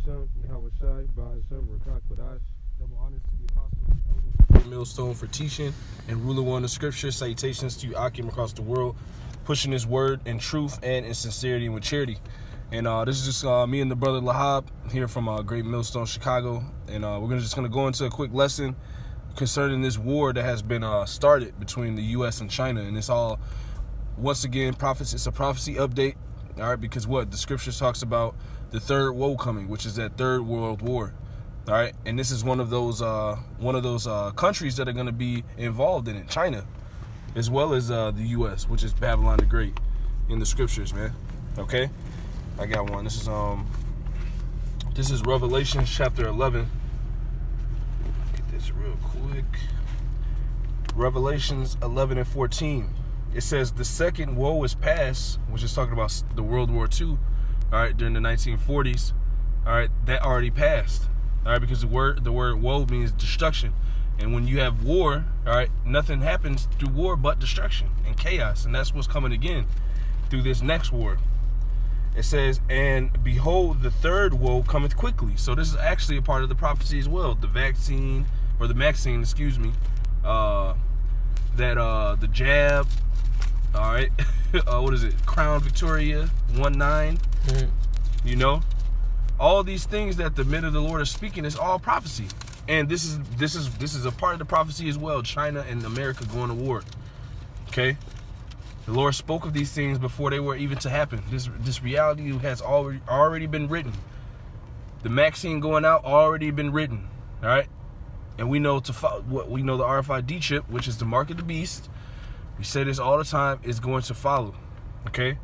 Hashem, Yahweh Shai, Ba'ashem, Rakak Badash. Double honors to the apostles and elders. Millstone for teaching and ruler one of scripture. Salutations to you, Akim, across the world, pushing his word in truth and in sincerity and with charity. And this is just me and the brother Lahab here from Great Millstone, Chicago. And we're just going to go into a quick lesson concerning this war that has been started between the U.S. and China. And it's all, once again, it's a prophecy update. All right, because the scriptures talks about the third woe coming, which is that third world war. All right, and this is one of those countries that are going to be involved in it, China, as well as the U.S., which is Babylon the Great in the scriptures, man. Okay, I got one. This is Revelation chapter 11. Get this real quick. Revelations 11 and 14. It says the second woe is past, which is talking about the World War II, all right, during the 1940s, all right, that already passed, all right, because the word woe means destruction. And when you have war, all right, nothing happens through war but destruction and chaos, and that's what's coming again through this next war. It says, and behold, the third woe cometh quickly. So this is actually a part of the prophecy as well. The Maxine, excuse me, the jab, all right, what is it? Crown Victoria 19. You know, all these things that the men of the Lord are speaking is all prophecy, and this is a part of the prophecy as well. China and America going to war. Okay, the Lord spoke of these things before they were even to happen. This reality has already been written. The Maxine going out already been written. All right, and we know the RFID chip, which is the mark of the beast. We say this all the time, is going to follow, okay?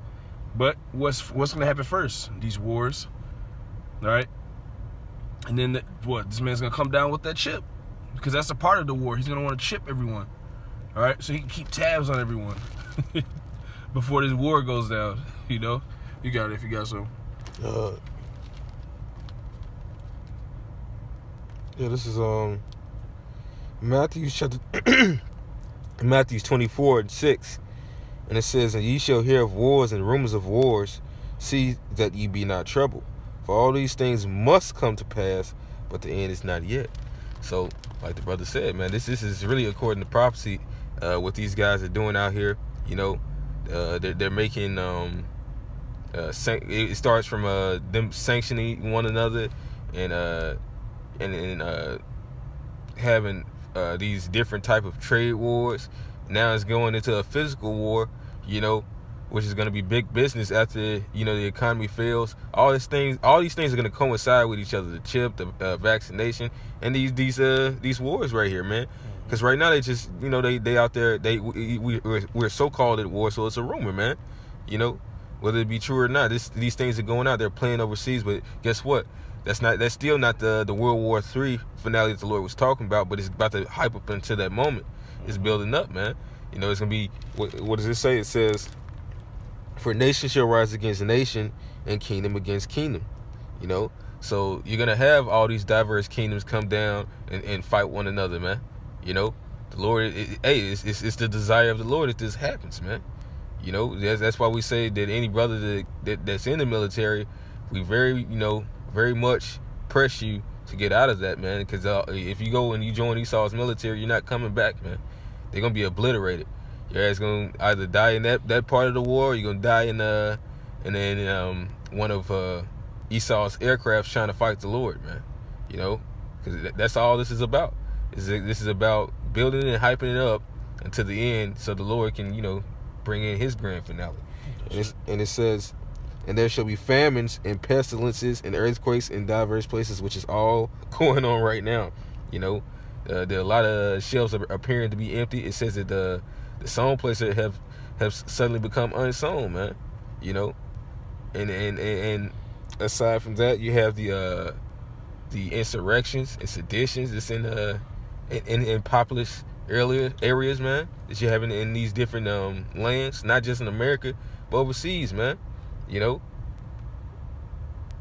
But what's going to happen first? These wars, all right? And then this man's going to come down with that chip, because that's a part of the war. He's going to want to chip everyone, all right? So he can keep tabs on everyone before this war goes down, you know? You got it if you got some. Yeah, this is Matthew chapter Matthew 24 and 6, and it says, and ye shall hear of wars and rumors of wars, see that ye be not troubled, for all these things must come to pass, but the end is not yet. So, like the brother said, man, this is really according to prophecy. What these guys are doing out here, you know, they're making it starts from them sanctioning one another and having these different type of trade wars. Now it's going into a physical war, you know, which is going to be big business after, you know, the economy fails. All these things are going to coincide with each other: the chip, the vaccination, and these wars right here, man. Because right now they just, you know, they out there, we're so-called at war, so it's a rumor, man. You know, whether it be true or not, these things are going out. They're playing overseas, but guess what? That's still not the World War III finale that the Lord was talking about, but it's about to hype up into that moment. It's building up, man. You know, it's going to be, what does it say? It says, for nation shall rise against nation and kingdom against kingdom. You know, so you're going to have all these diverse kingdoms come down and fight one another, man. You know, the Lord, it's the desire of the Lord that this happens, man. You know, that's why we say that any brother that's in the military, we very much press you to get out of that, man, because if you go and you join Esau's military, you're not coming back, man. They're gonna be obliterated. Your ass gonna either die in that part of the war, or you're gonna die in one of Esau's aircrafts trying to fight the Lord, man. You know, because that's all this is about. This is about building and hyping it up until the end, so the Lord can, you know, bring in His grand finale. And it says, and there shall be famines and pestilences and earthquakes in diverse places, which is all going on right now. You know, there are a lot of shelves are appearing to be empty. It says that the sown places have suddenly become unsown, man. You know, and aside from that, you have the insurrections and seditions that's in populous areas, man, that you have in these different lands, not just in America but overseas, man. You know,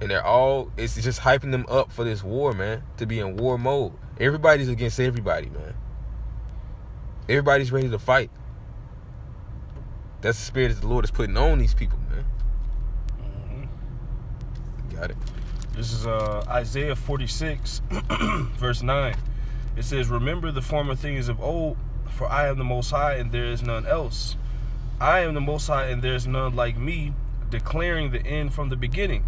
and it's just hyping them up for this war, man, to be in war mode. Everybody's against everybody, man. Everybody's ready to fight. That's the spirit that the Lord is putting on these people, man. Got it. This is Isaiah 46, verse 9. It says, remember the former things of old, for I am the Most High, and there is none else. I am the Most High, and there is none like me, declaring the end from the beginning,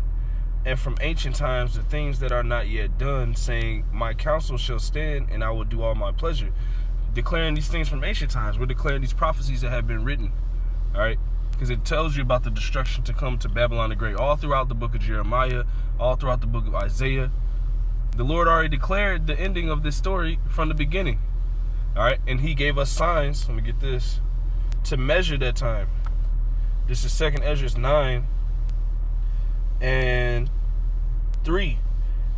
and from ancient times the things that are not yet done, saying, my counsel shall stand, and I will do all my pleasure. Declaring these things from ancient times. We're declaring these prophecies that have been written. All right? Because it tells you about the destruction to come to Babylon the Great. All throughout the book of Jeremiah, all throughout the book of Isaiah. The Lord already declared the ending of this story from the beginning. All right? And he gave us signs, let me get this, to measure that time. This is 2nd Ezra 9 and 3.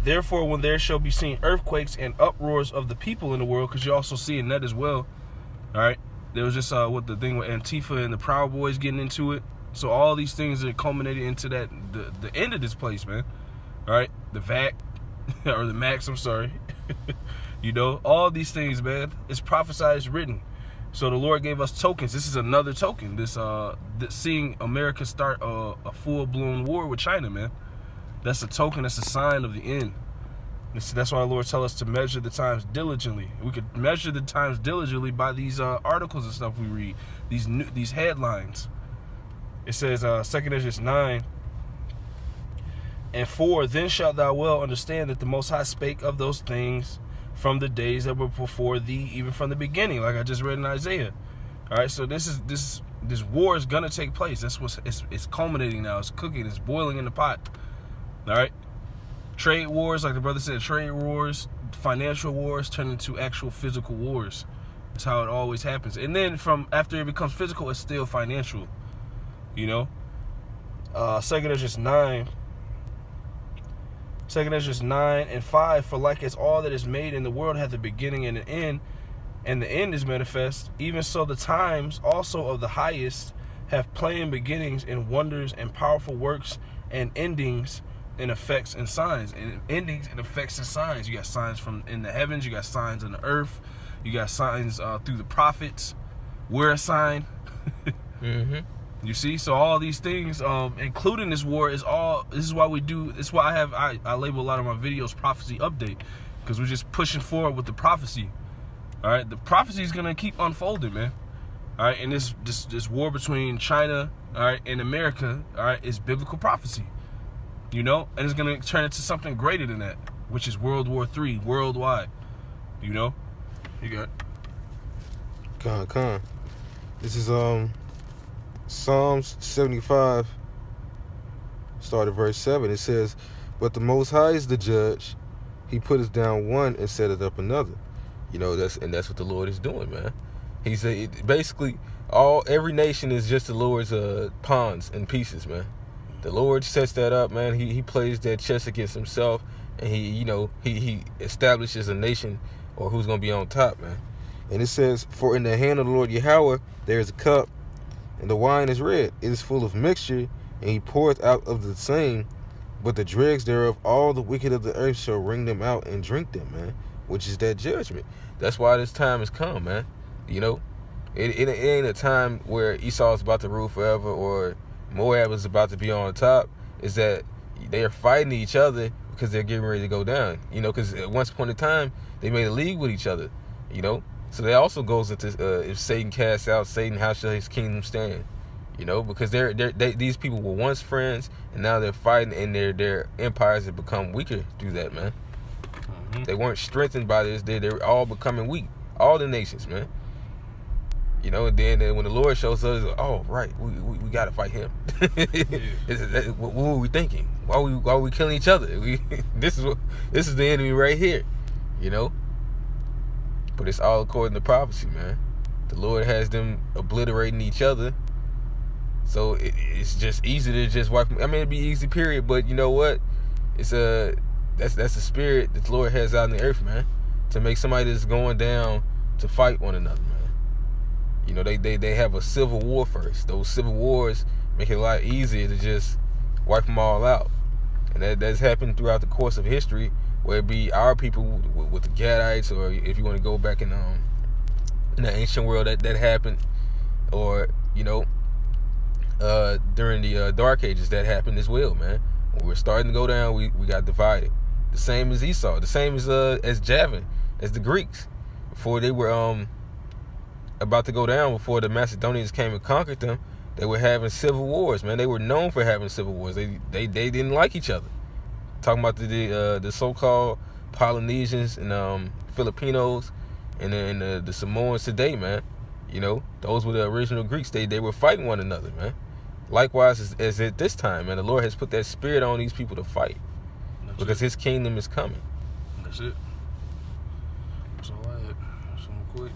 Therefore, when there shall be seen earthquakes and uproars of the people in the world, because you're also seeing that as well. All right? There was just what the thing with Antifa and the Proud Boys getting into it. So all these things are culminating into that the end of this place, man. All right, the VAC or the Max. I'm sorry. You know, all these things, man. It's prophesied, it's written. So the Lord gave us tokens. This is another token. This seeing America start a full-blown war with China, man. That's a token. That's a sign of the end. That's why the Lord tells us to measure the times diligently. We could measure the times diligently by these articles and stuff we read, these headlines. It says, 2nd Ezra 9 and 4, then shalt thou well understand that the Most High spake of those things from the days that were before thee, even from the beginning, like I just read in Isaiah. All right, so this war is gonna take place. That's what it's culminating now. It's cooking. It's boiling in the pot. All right. Trade wars, like the brother said, trade wars, financial wars turn into actual physical wars. That's how it always happens. And then from after it becomes physical, it's still financial. You know? 2nd Ezra 9. 2nd Ezra 9 and 5. For like as all that is made in the world hath a beginning and an end, and the end is manifest, even so the times also of the highest have plain beginnings and wonders and powerful works and endings and effects and signs, and endings and effects and signs. You got signs from in the heavens, you got signs on the earth, you got signs through the prophets. We're a sign. You see, so all these things, including this war, this is why we do. This is why I label a lot of my videos prophecy update, because we're just pushing forward with the prophecy. All right, the prophecy is gonna keep unfolding, man. All right, and this war between China, all right, and America, all right, is biblical prophecy. You know, and it's gonna turn into something greater than that, which is World War III worldwide. You know, you got. Con. This is Psalms 75, start at verse 7. It says, "But the Most High is the judge; He putteth down one and setteth up another." You know, that's what the Lord is doing, man. He said basically every nation is just the Lord's pawns and pieces, man. The Lord sets that up, man. He plays that chess against himself, and he establishes a nation or who's gonna be on top, man. And it says, "For in the hand of the Lord Yahweh there is a cup, and the wine is red. It is full of mixture, and he poureth out of the same. But the dregs thereof, all the wicked of the earth shall wring them out and drink them," man. Which is that judgment. That's why this time has come, man. You know, it ain't a time where Esau is about to rule forever or Moab is about to be on top. Is that they are fighting each other because they're getting ready to go down. You know, because at once upon a time they made a league with each other. You know, so that also goes into if Satan casts out Satan, how shall his kingdom stand? You know, because these people were once friends and now they're fighting, and their empires have become weaker through that, man. Mm-hmm. They weren't strengthened by this. They're all becoming weak. All the nations, man. You know, and then when the Lord shows us, oh right, we got to fight him. What were we thinking? Why are we killing each other? This is the enemy right here. You know, but it's all according to prophecy, man. The Lord has them obliterating each other, so it's just easy to just wipe them. I mean, it'd be easy, period. But you know what? It's that's the spirit that the Lord has out in the earth, man, to make somebody that's going down to fight one another, man. You know, they have a civil war first. Those civil wars make it a lot easier to just wipe them all out. And that's happened throughout the course of history, where it be our people with the Gadites, or if you want to go back in the ancient world, that happened. Or, you know, during the Dark Ages, that happened as well, man. When we're starting to go down, we got divided. The same as Esau. The same as Javan, as the Greeks. Before they were about to go down, before the Macedonians came and conquered them, they were having civil wars, man. They were known for having civil wars. They didn't like each other. Talking about the so-called Polynesians and Filipinos and the Samoans today, man. You know, those were the original Greeks. They were fighting one another, man. Likewise as at this time, man. The Lord has put that spirit on these people to fight. Because his kingdom is coming. That's it. That's all I had. Something quick.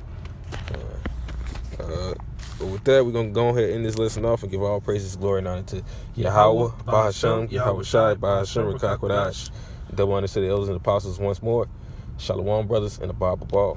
But with that, we're going to go ahead and end this lesson off and give all praises, glory, and honor to Yahweh, Bahasham, Yahweh Shai, Bahasham, Rakakwadash. Double honor to the elders and apostles once more. Shalom, brothers, and a Bible ball.